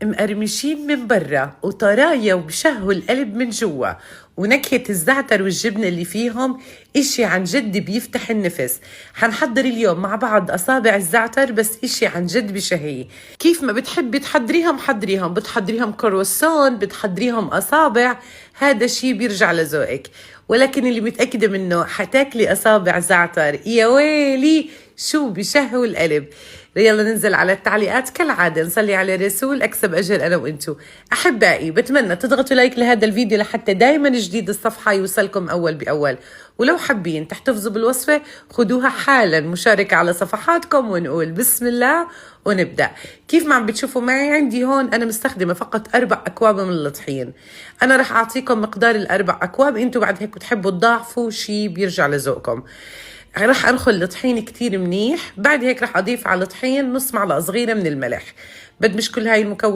مقرمشين من برا وطرايا وبشهوا القلب من جوا، ونكهة الزعتر والجبنة اللي فيهم إشي عن جد بيفتح النفس. حنحضر اليوم مع بعض أصابع الزعتر، بس إشي عن جد بشهي. كيف ما بتحبي تحضريهم حضريهم، بتحضريهم كروسون، بتحضريهم أصابع، هذا شي بيرجع لذوقك. ولكن اللي متأكدة منه حتاكلي أصابع زعتر يا ويلي شو بشهوا القلب. يلا ننزل على التعليقات كالعادة، نصلي على الرسول أكسب أجر أنا وإنتو. أحبائي بتمنى تضغطوا لايك لهذا الفيديو لحتى دايما جديد الصفحة يوصلكم أول بأول، ولو حابين تحتفظوا بالوصفة خدوها حالا مشاركة على صفحاتكم، ونقول بسم الله ونبدأ. كيف ما عم بتشوفوا معي عندي هون أنا مستخدمة فقط 4 أكواب من الطحين. أنا رح أعطيكم مقدار ال4 أكواب، إنتو بعد هيك بتحبوا تضاعفوا شي بيرجع لذوقكم. رح أنخل الطحين كتير منيح، بعد هيك رح أضيف على الطحين نص معلقة صغيرة من الملح. بدمج كل هاي المكونات